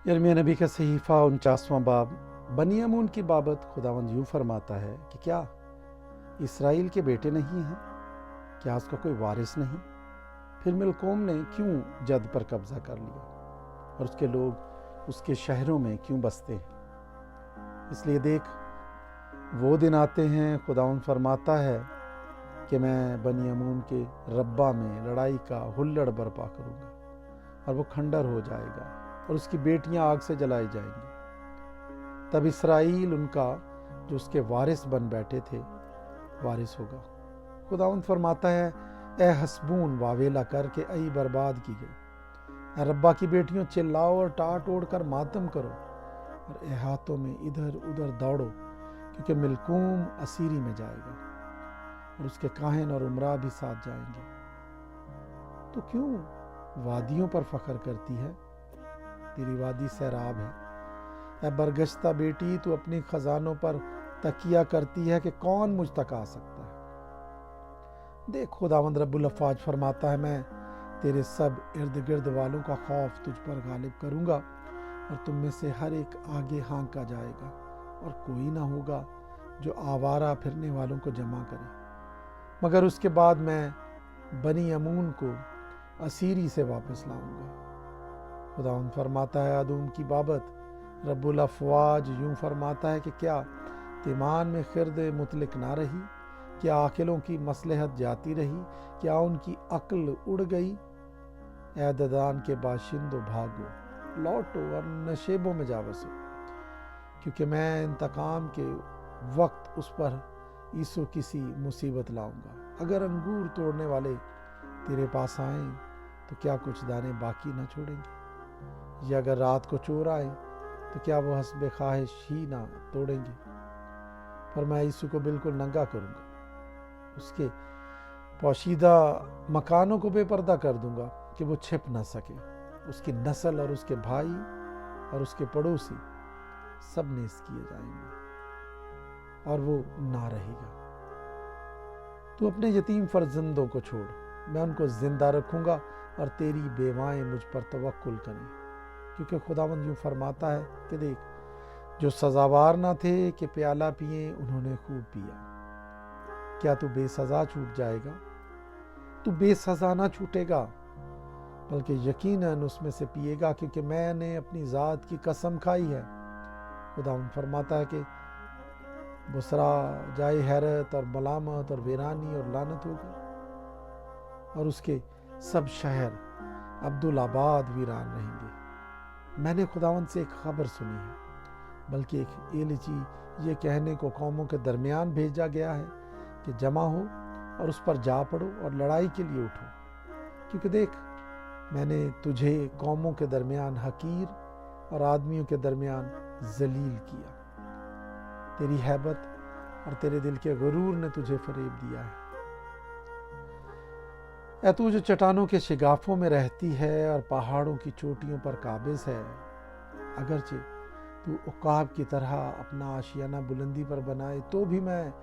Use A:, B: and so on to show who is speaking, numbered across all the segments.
A: यिर्मयाह नबी का सहीफ़ा 49वां बाब। बनी अमून की बाबत खुदावंद यूँ फरमाता है कि क्या इसराइल के बेटे नहीं हैं? क्या उसका कोई वारिस नहीं? फिर मिल्कोम ने क्यों जद पर कब्जा कर लिया और उसके लोग उसके शहरों में क्यों बसते हैं? इसलिए देख, वो दिन आते हैं, खुदावंद फरमाता है कि मैं बनी अमून के रब्बा में लड़ाई का हुल्लड़ बर्पा करूँगा और वो खंडर हो जाएगा और उसकी बेटियां आग से जलाई जाएंगी। तब इसराइल उनका जो उसके वारिस बन बैठे थे वारिस होगा। खुदावंद फरमाता है, ए हसबून वावेला करके आई बर्बाद की गई। ए रब्बा की बेटियों चिल्लाओ और टाट ओढ़ कर मातम करो और ए हाथों में इधर उधर दौड़ो, क्योंकि मिल्कूम असीरी में जाएगा और उसके काहिन और उमरा भी साथ जाएंगे। तो क्यों वादियों पर फख्र करती है? तेरी वादी सैराब है। ऐ बरगश्ता बेटी, तू अपनी खजानों पर तकिया करती है कि कौन मुझ तक आ सकता है। देख, खुदावंद रब्बुल अफ़वाज फरमाता है, मैं तेरे सब इर्द गिर्द वालों का खौफ तुझ पर गालिब करूंगा और तुम में से हर एक आगे हाँका जाएगा और कोई ना होगा जो आवारा फिरने वालों को जमा करे। मगर उसके बाद मैं बनी अमून को असीरी से वापस लाऊंगा। खुदावंद फरमाता है अदूम की बाबत, रब्बुल अफ़वाज यूँ फरमाता है कि क्या तिमान में खिरद मुतलिक ना रही? क्या आकिलों की मसलहत जाती रही? क्या उनकी अक्ल उड़ गई? ए ददान के बाशिंदों, भागो, लौटो और नशेबों में जा बसो, क्योंकि मैं इंतकाम के वक्त उस पर ईसो किसी मुसीबत लाऊंगा। अगर अंगूर तोड़ने वाले तेरे पास आए तो क्या कुछ दाने बाकी ना छोड़ेंगे? या अगर रात को चोर आए तो क्या वो हस्बे ख्वाहिश ही ना तोड़ेंगे? पर मैं यीशु को बिल्कुल नंगा करूंगा, उसके पोशीदा मकानों को बेपर्दा कर दूंगा कि वो छिप ना सके। उसकी नस्ल और उसके भाई और उसके पड़ोसी सब नेस किए जाएंगे और वो ना रहेगा। तू अपने यतीम फर्जंदों को छोड़, मैं उनको जिंदा रखूंगा और तेरी बेवाएं मुझ पर तवक्कुल करें, क्योंकि खुदावंद यूँ फरमाता है कि देख, जो सजावार ना थे कि प्याला पिए उन्होंने खूब पिया। क्या तू बेसजा छूट जाएगा? तू बेसजा ना छूटेगा, बल्कि यकीनन उसमें से पिएगा, क्योंकि मैंने अपनी ज़ात की कसम खाई है। खुदावंद फरमाता है कि बुसरा जाए हैरत और मलामत और वीरानी और लानत होगी और उसके सब शहर अब्दुल आबाद वीरान रहेंगे। मैंने खुदावंद से एक खबर सुनी है, बल्कि एक एलिची ये कहने को कौमों के दरमियान भेजा गया है कि जमा हो और उस पर जा पड़ो और लड़ाई के लिए उठो, क्योंकि देख, मैंने तुझे कौमों के दरमियान हकीर और आदमियों के दरमियान जलील किया। तेरी हैबत और तेरे दिल के गुरूर ने तुझे फरेब दिया है। ऐ तू जो चट्टानों के शिगाफों में रहती है और पहाड़ों की चोटियों पर काबिज है, अगरचे तू उकाब की तरह अपना आशियाना बुलंदी पर बनाए तो भी मैं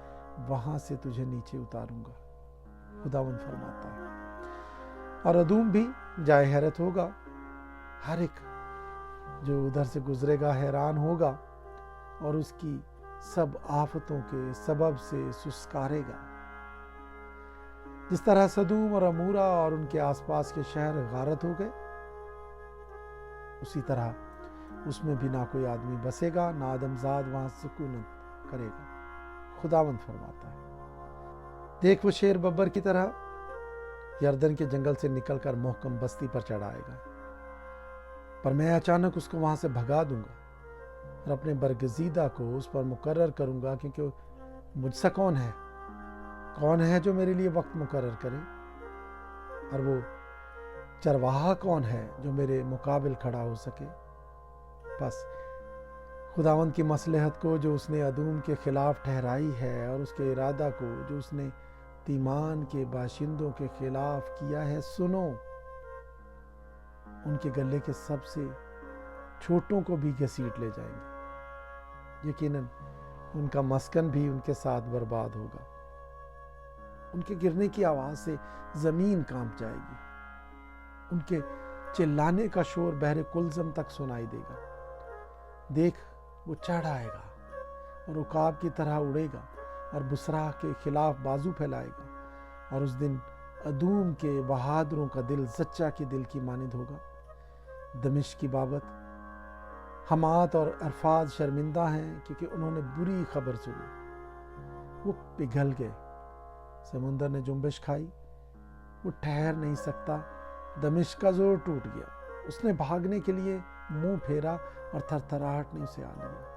A: वहां से तुझे नीचे उतारूंगा। खुदावंद फरमाता है। और अदूम भी जाए हैरत होगा, हर एक जो उधर से गुजरेगा हैरान होगा और उसकी सब आफतों के सबब से सुस्कारेगा। जिस तरह सदूम और अमूरा और उनके आसपास के शहर गारत हो गए, उसी तरह उसमें भी ना कोई आदमी बसेगा, ना आदमजाद वहां सुकूनत करेगा। खुदावंद फरमाता है, देख, वो शेर बब्बर की तरह यर्दन के जंगल से निकलकर मोहकम बस्ती पर चढ़ाएगा, पर मैं अचानक उसको वहां से भगा दूंगा और अपने बरगजीदा को उस पर मुकर्रर करूंगा, क्योंकि मुझसे कौन है जो मेरे लिए वक्त मुकर्रर करे? और वो चरवाहा कौन है जो मेरे मुकाबिल खड़ा हो सके? बस खुदावंद की मसलहत को जो उसने अदूम के खिलाफ ठहराई है और उसके इरादा को जो उसने तीमान के बाशिंदों के खिलाफ किया है, सुनो। उनके गले के सबसे छोटों को भी घसीट ले जाएंगे। यकीनन उनका मस्कन भी उनके साथ बर्बाद होगा। उनके गिरने की आवाज से जमीन कांप जाएगी। उनके चिल्लाने का शोर बहरे कुलजम तक सुनाई देगा। देख वो चढ़ आएगा और उकाब की तरह उड़ेगा और बुसरा के खिलाफ बाजू फैलाएगा, और उस दिन अदूम के बहादुरों का दिल जच्चा के दिल की मानिंद होगा। दमिश्क की बाबत हमात और अरफाद शर्मिंदा हैं क्योंकि उन्होंने बुरी खबर सुनी, वो पिघल गए। समुंदर ने जुम्बिश खाई, वो ठहर नहीं सकता। दमिश्क का जोर टूट गया, उसने भागने के लिए मुंह फेरा और थरथराहट ने उसे आ लिया।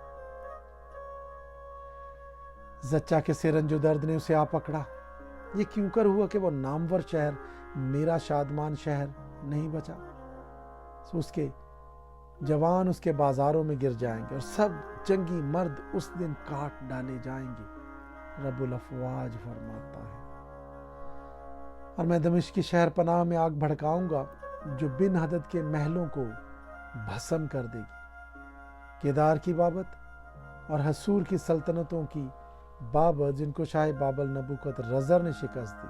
A: जच्चा के सिरंजो दर्द ने उसे आ पकड़ा। ये क्यों कर हुआ कि वो नामवर शहर, मेरा शादमान शहर नहीं बचा। सो उसके जवान उसके बाजारों में गिर जाएंगे और सब जंगी मर्द उस दिन काट डाले जाएंगे, रब्बुल अफवाज फरमाता है। और मैं दमिश्क की शहर पनाह में आग भड़काऊंगा जो बिन हदद के महलों को भस्म कर देगी। केदार की बाबत और हसूर की सल्तनतों की बाबत जिनको शाह बाबल नबूकत रज़र ने शिकस्त दी।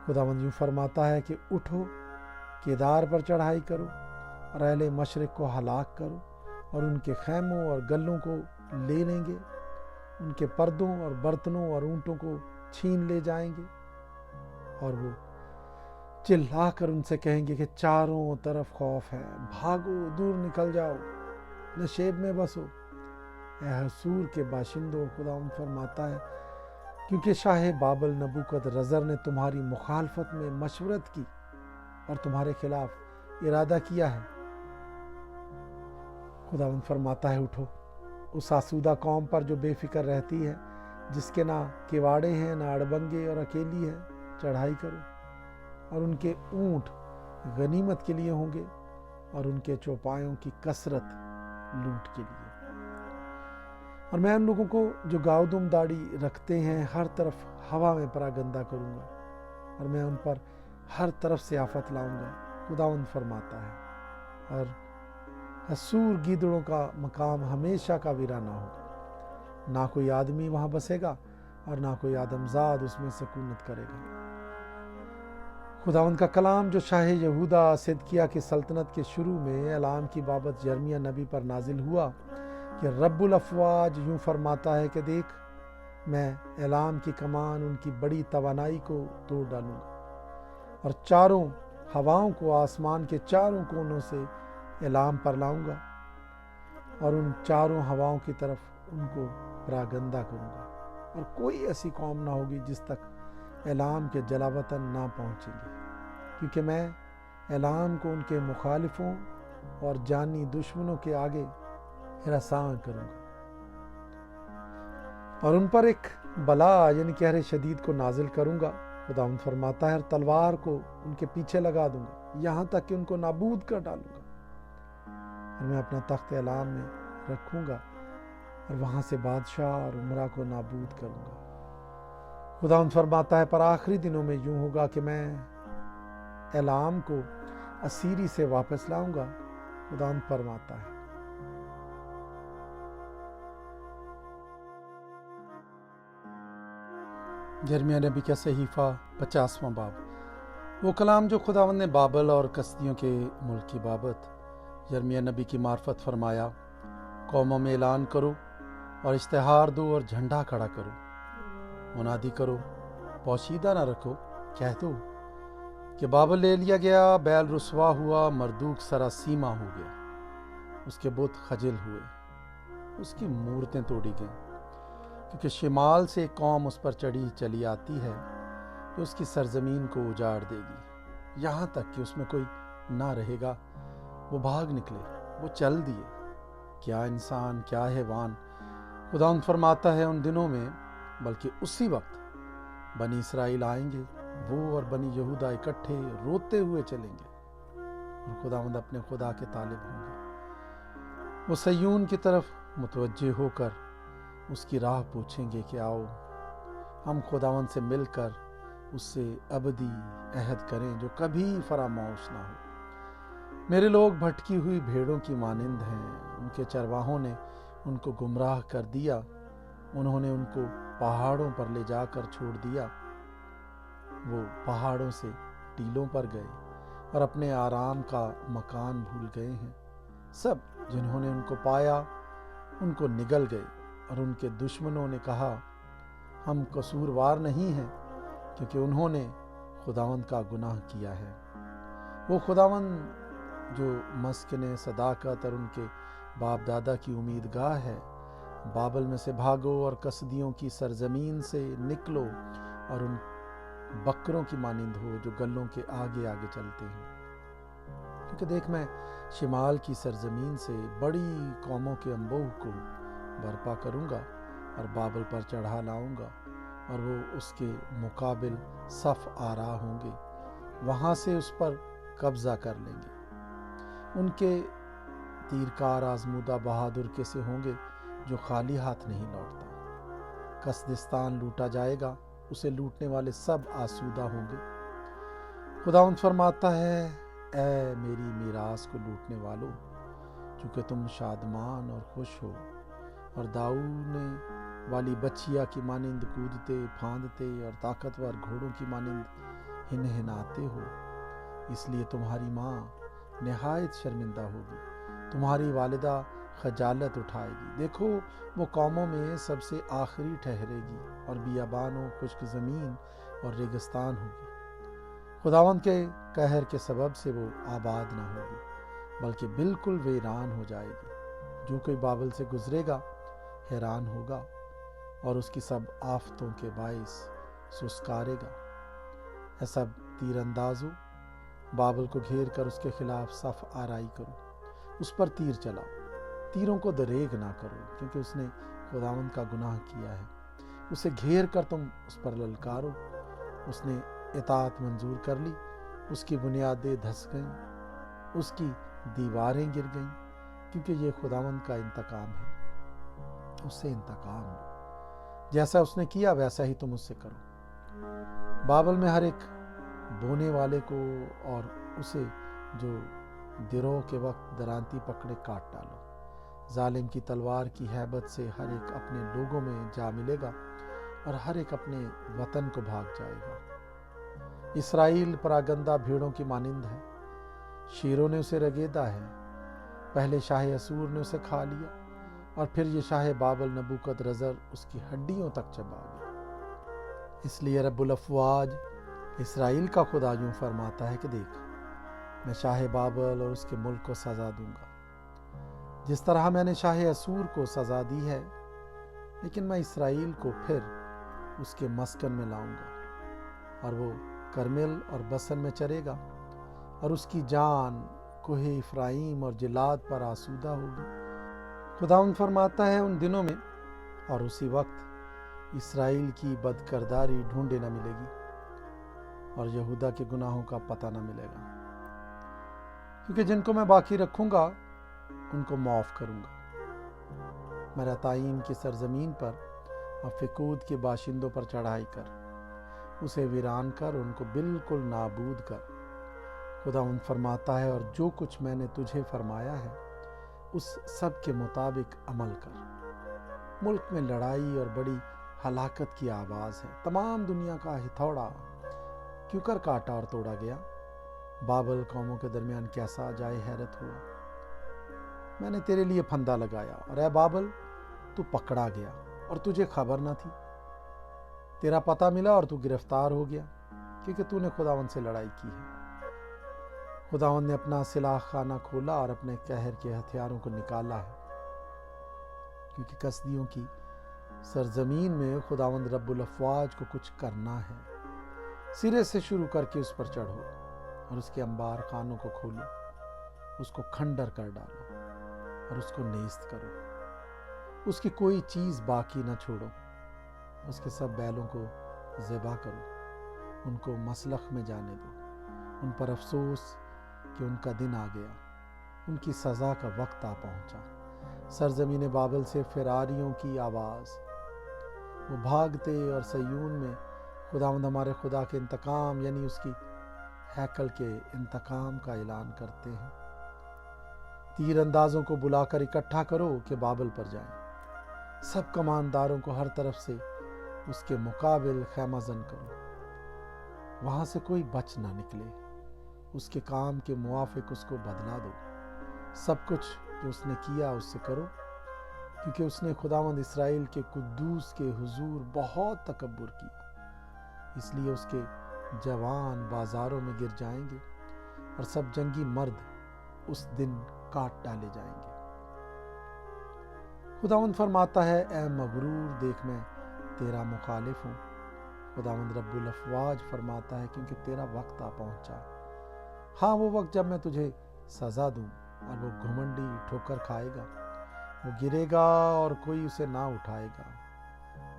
A: खुदावंद यूं फरमाता है कि उठो, केदार पर चढ़ाई करो और अहले मशरिक को हलाक करो, और उनके खैमों और गल्लों को ले लेंगे, उनके पर्दों और बर्तनों और ऊँटों को छीन ले जाएंगे। और वो चिल्ला कर उनसे कहेंगे कि चारों तरफ खौफ है, भागो, दूर निकल जाओ, नशेब में बसो। ए हसूर के बाशिंदों, खुदावंद फरमाता है, क्योंकि शाह बाबल नबूकत रज़र ने तुम्हारी मुखालफत में मशवरत की और तुम्हारे खिलाफ इरादा किया है। खुदावंद फरमाता है, उठो, उस आसूदा कौम पर जो बेफिक्र रहती है, जिसके ना किवाड़े हैं ना अड़बंगे और अकेली है, चढ़ाई करो, और उनके ऊंट गनीमत के लिए होंगे और उनके चौपायों की कसरत लूट के लिए। और मैं उन लोगों को जो गावदुम दाढ़ी रखते हैं हर तरफ हवा में परागंदा करूंगा, और मैं उन पर हर तरफ से आफत लाऊंगा, खुदावंद फरमाता है। और हसूर गीदड़ों का मकाम हमेशा का वीराना होगा, ना कोई आदमी वहां बसेगा और ना कोई आदमजाद उसमें सकूनत करेगा। खुदावंद का कलाम जो शाह यहूदा सिदकिया की सल्तनत के शुरू में ऐलान की बाबत यर्मिया नबी पर नाजिल हुआ कि रब्बुल अफवाज यूं फरमाता है कि देख, मैं एलाम की कमान उनकी बड़ी तवानाई को तोड़ डालूंगा और चारों हवाओं को आसमान के चारों कोनों से एलाम पर लाऊंगा और उन चारों हवाओं की तरफ उनको परागंदा करूंगा, और कोई ऐसी कौम ना होगी जिस तक एलाम के जलावतन ना पहुंचेंगे, क्योंकि मैं एलाम को उनके मुखालिफों और जानी दुश्मनों के आगे हिरासान करूंगा और उन पर एक बला यानी कहरे शदीद को नाजिल करूंगा। खुदावंद फरमाता है, तलवार को उनके पीछे लगा दूंगा यहां तक कि उनको नाबूद कर डालूंगा, और मैं अपना तख्त एलाम में रखूंगा और वहां से बादशाह और उमरा को नाबूद करूंगा। खुदावंद फरमाता है, पर आखिरी दिनों में यूं होगा कि मैं एलाम को असीरी से वापस लाऊंगा। खुदावंद फरमाता है। यिर्मयाह नबी का सहीफा 50वां बाब। वो कलाम जो खुदावंद ने बाबल और कसदियों के मुल्क की बाबत यिर्मयाह नबी की मार्फत फरमाया, कौमों में ऐलान करो और इश्तिहार दो और झंडा खड़ा करो, मुनादी करो, पोशीदा न रखो, कह दो कि बाबल ले लिया गया, बैल रुसवा हुआ, मरदूक सरासीमा हो गया, उसके बुत खजिल हुए, उसकी मूर्तें तोड़ी गईं, क्योंकि शिमाल से एक कौम उस पर चढ़ी चली आती है जो उसकी सरजमीन को उजाड़ देगी, यहाँ तक कि उसमें कोई ना रहेगा। वो भाग निकले, वो चल दिए, क्या इंसान क्या हैवान। खुदावंद फरमाता है, उन दिनों में बल्कि उसी वक्त बनी इसराइल आएंगे, वो और बनी यहूदा इकट्ठे रोते हुए चलेंगे और खुदावंद अपने खुदा के तालिब होंगे। वो सय्यून की तरफ मुतवज्जे होकर उसकी राह पूछेंगे कि आओ हम खुदावंद से मिलकर उससे अबदी अहद करें जो कभी फरामोश ना हो। मेरे लोग भटकी हुई भेड़ों की मानिंद हैं, उनके चरवाहों ने उनको गुमराह कर दिया, उन्होंने उनको पहाड़ों पर ले जाकर छोड़ दिया। वो पहाड़ों से टीलों पर गए और अपने आराम का मकान भूल गए हैं। सब जिन्होंने उनको पाया उनको निगल गए, और उनके दुश्मनों ने कहा हम कसूरवार नहीं हैं, क्योंकि उन्होंने खुदावंद का गुनाह किया है। वो खुदावंद जो मस्कने सदाकत और उनके बाप दादा की उम्मीदगाह है, बाबल में से भागो और कसदियों की सरजमीन से निकलो और उन बकरों की मानिंद हो जो गल्लों के आगे आगे चलते हैं। क्योंकि देख, मैं शिमाल की सरजमीन से बड़ी कौमों के अंबोह को बर्पा करूंगा और बाबल पर चढ़ा लाऊंगा, और वो उसके मुकाबिल सफ आरा होंगे, वहाँ से उस पर कब्जा कर लेंगे। उनके तीरकार आजमूदा बहादुर कैसे होंगे जो खाली हाथ नहीं लौटता। कसदिस्तान लूटा जाएगा, उसे लूटने वाले सब आसूदा होंगे। खुदावंद फरमाता है, ऐ मेरी मीरास को लूटने वालों, चूँकि तुम शादमान और खुश हो और दाऊने वाली बच्चिया की मानिंद कूदते फांदते और ताकतवर घोड़ों की मानिंद हिनहिनाते हो, इसलिए तुम्हारी माँ निहायत शर्मिंदा होगी, तुम्हारी वालिदा खजालत उठाएगी। देखो, वो कौमों में सबसे आखिरी ठहरेगी और बियाबानों, खुश्क ज़मीन और रेगिस्तान होगी। खुदावंद के कहर के सबब से वो आबाद ना होगी, बल्कि बिल्कुल वीरान हो जाएगी। जो कोई बाबल से गुजरेगा हैरान होगा और उसकी सब आफतों के बाइस सुस्कारेगा। ऐ सब तीरंदाजों, बाबल को घेर कर उसके खिलाफ सफ आराई करो, उस पर तीर चलाओ, तीरों को दरेग ना करो, क्योंकि उसने खुदावंद का गुनाह किया है। उसे घेर कर तुम उस पर ललकारो। उसने इताअत मंजूर कर ली, उसकी बुनियादें धंस गईं, उसकी दीवारें गिर गईं, क्योंकि ये खुदावंद का इंतकाम है। उससे इंतकाम लो, जैसा उसने किया वैसा ही तुम उससे करो। बाबल में हर एक बोने वाले को और उसे जो दिरों के वक्त दरांती पकड़े काट डालो। जालिम की तलवार की हैबत से हर एक अपने लोगों में जा मिलेगा और हर एक अपने वतन को भाग जाएगा। इसराइल परागंदा भेड़ों की मानिंद है, शेरों ने उसे रगेदा है। पहले शाह असूर ने उसे खा लिया और फिर ये शाह बाबल नबूकदरज़र उसकी हड्डियों तक चबा गया। इसलिए रब्बुल अफ़वाज इसराइल का खुदा यूं फरमाता है कि देख, मैं शाह बाबल और उसके मुल्क को सज़ा दूंगा जिस तरह मैंने शाह असूर को सज़ा दी है, लेकिन मैं इसराइल को फिर उसके मस्कन में लाऊंगा और वो करमिल और बसन में चरेगा और उसकी जान कोहे इफ्राइम और जिलाद पर आसूदा होगी। खुदावंद फरमाता है, उन दिनों में और उसी वक्त इसराइल की बदकरदारी ढूंढे न मिलेगी और यहूदा के गुनाहों का पता न मिलेगा, क्योंकि जिनको मैं बाकी रखूंगा उनको माफ़ करूंगा। मैं रताईम की सरजमीन पर और फिकूद के बाशिंदों पर चढ़ाई कर उसे वीरान कर उनको बिल्कुल नाबूद कर। खुदावंद फरमाता है, और जो कुछ मैंने तुझे फरमाया है उस सब के मुताबिक अमल कर। मुल्क में लड़ाई और बड़ी हलाकत की आवाज़ है। तमाम दुनिया का हिथौड़ा क्यों कर काटा और तोड़ा गया। बाबल कौमों के दरमियान कैसा जाए हैरत हुआ। मैंने तेरे लिए फंदा लगाया और ऐ बाबल, तू पकड़ा गया और तुझे खबर न थी। तेरा पता मिला और तू गिरफ्तार हो गया, क्योंकि तूने खुदावंद से लड़ाई की है। खुदावंद ने अपना सिलाह खाना खोला और अपने कहर के हथियारों को निकाला है, क्योंकि कसदियों की सरजमीन में खुदावंद रब्बुल अफ़वाज को कुछ करना है। सिरे से शुरू करके उस पर चढ़ो और उसके अंबार खानों को खोलो, उसको खंडर कर डालो और उसको नेस्त करो। उसकी कोई चीज़ बाकी न छोड़ो। उसके सब बैलों को ज़िबा करो, उनको मसलख में जाने दो। उन पर अफसोस कि उनका दिन आ गया, उनकी सज़ा का वक्त आ पहुंचा। सरजमीन बाबल से फिरारियों की आवाज़, वो भागते और सयून में खुदावंद हमारे खुदा के इंतकाम यानी उसकी हैकल के इंतकाम का ऐलान करते हैं। तीर अंदाजों को बुलाकर इकट्ठा करो कि बाबल पर जाएं। सब कमानदारों को हर तरफ से उसके मुकाबिल खैमाजन करो, वहां से कोई बच ना निकले। उसके काम के मुआफिक उसको बदला दो। सब कुछ جو اس نے کیا اس سے کرو، کیونکہ اس نے خداوند اسرائیل کے قدوس کے حضور بہت تکبر کیا، اس لیے اس کے جوان بازاروں میں گر جائیں گے اور سب جنگی مرد اس دن کاٹ ڈالے جائیں گے۔ خداوند فرماتا ہے، اے مغرور، دیکھ میں تیرا مخالف ہوں۔ خداوند رب الافواج فرماتا ہے، کیونکہ تیرا وقت آ پہنچا، ہاں وہ وقت جب میں تجھے سزا دوں، اور وہ گھمنڈی ٹھوکر کھائے گا، وہ گرے گا اور کوئی اسے نہ اٹھائے گا،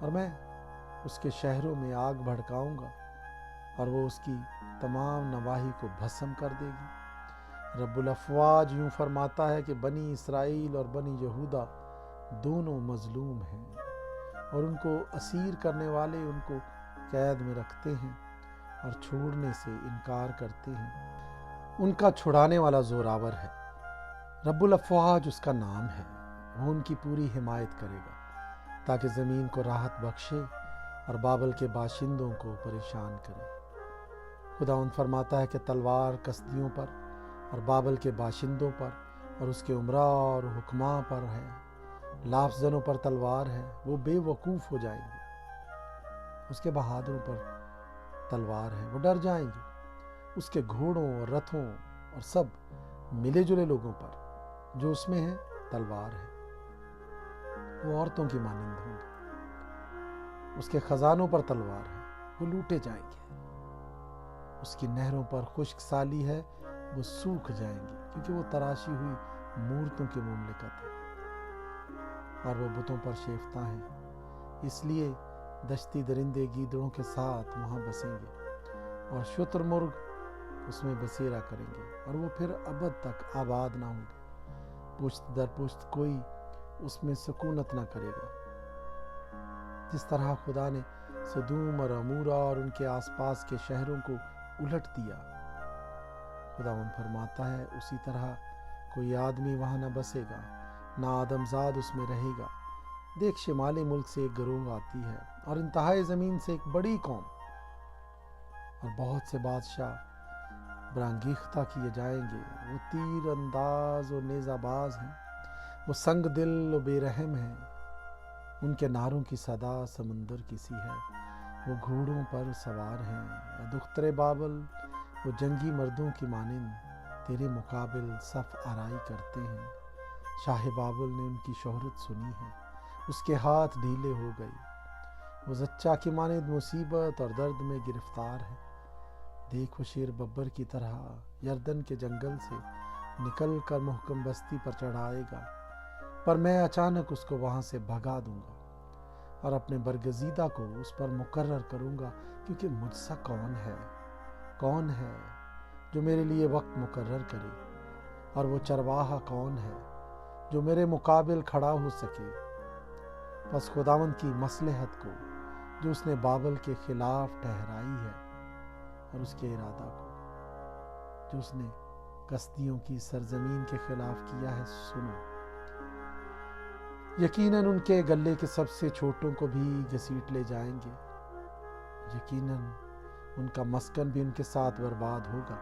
A: اور میں اس کے شہروں میں آگ بھڑکاؤں گا اور وہ اس کی تمام نواحی کو بھسم کر دے گی۔ رب الافواج یوں فرماتا ہے کہ بنی اسرائیل اور بنی یہودا دونوں مظلوم ہیں، اور ان کو اسیر کرنے والے ان کو قید میں رکھتے ہیں اور چھوڑنے سے انکار کرتے ہیں۔ ان کا چھڑانے والا زوراور ہے، رب الافواج اس کا نام ہے، وہ ان کی پوری حمایت کرے گا تاکہ زمین کو راحت بخشے اور بابل کے باشندوں کو پریشان کرے۔ خداوند فرماتا ہے کہ تلوار کسدیوں پر اور بابل کے باشندوں پر اور اس کے عمراء اور حکماں پر ہے، لافزنوں پر تلوار ہے، وہ بے وقوف ہو جائیں گے۔ اس کے بہادروں پر تلوار ہے، وہ ڈر جائیں گے۔ اس کے گھوڑوں اور رتھوں اور سب ملے جلے لوگوں پر جو اس میں ہیں تلوار ہے، وہ عورتوں کی مانند ہوں گے۔ اس کے خزانوں پر تلوار ہے، وہ لوٹے جائیں گے۔ اس کی نہروں پر خشک سالی ہے، وہ سوکھ جائیں گے، کیونکہ وہ تراشی ہوئی مورتوں کی مملکت ہے اور وہ بتوں پر شیفتہ ہیں، اس لیے دشتی درندے گیدڑوں کے ساتھ وہاں بسیں گے اور شتر مرغ اس میں بسیرا کریں گے، اور وہ پھر ابد تک آباد نہ ہوں گے۔ پشت در پشت کوئی اس میں سکونت نہ کرے گا۔ جس طرح خدا نے سدوم اور عمورہ اور ان کے آس پاس کے شہروں کو الٹ دیا، خداوند فرماتا ہے اسی طرح کوئی آدمی وہاں نہ بسے گا، نہ آدمزاد اس میں رہے گا۔ دیکھ، شمالی ملک سے ایک گروہ آتی ہے اور انتہائی زمین سے ایک بڑی قوم، اور بہت سے بادشاہ برانگیختہ کیے جائیں گے۔ وہ تیر انداز و نیزہ باز ہیں، وہ سنگ دل و بے رحم ہیں، ان کے نعروں کی صدا سمندر کی سی ہے۔ وہ گھوڑوں پر سوار ہیں، اے دختر بابل، وہ جنگی مردوں کی مانند تیرے مقابل صف آرائی کرتے ہیں۔ شاہ بابل نے ان کی شہرت سنی ہے، اس کے ہاتھ ڈھیلے ہو گئے، وہ زچہ کی مانند مصیبت اور درد میں گرفتار ہے۔ دیکھ، وہ شیر ببر کی طرح یردن کے جنگل سے نکل کر محکم بستی پر چڑھائے گا، پر میں اچانک اس کو وہاں سے بھگا دوں گا اور اپنے برگزیدہ کو اس پر مقرر کروں گا، کیونکہ مجھ سا کون ہے جو میرے لیے وقت مقرر کرے، اور وہ چرواہا کون ہے جو میرے مقابل کھڑا ہو سکے۔ پس خداوند کی مصلحت کو جو اس نے بابل کے خلاف ٹھہرائی ہے، اور اس کے ارادہ کو جو اس نے کسدیوں کی سرزمین کے خلاف کیا ہے، سنو۔ یقیناً ان کے گلے کے سب سے چھوٹوں کو بھی گھسیٹ لے جائیں گے، یقیناً ان کا مسکن بھی ان کے ساتھ برباد ہوگا۔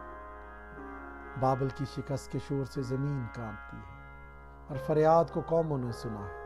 A: بابل کی شکست کے شور سے زمین کانپتی ہے، اور فریاد کو قوموں نے سنا ہے۔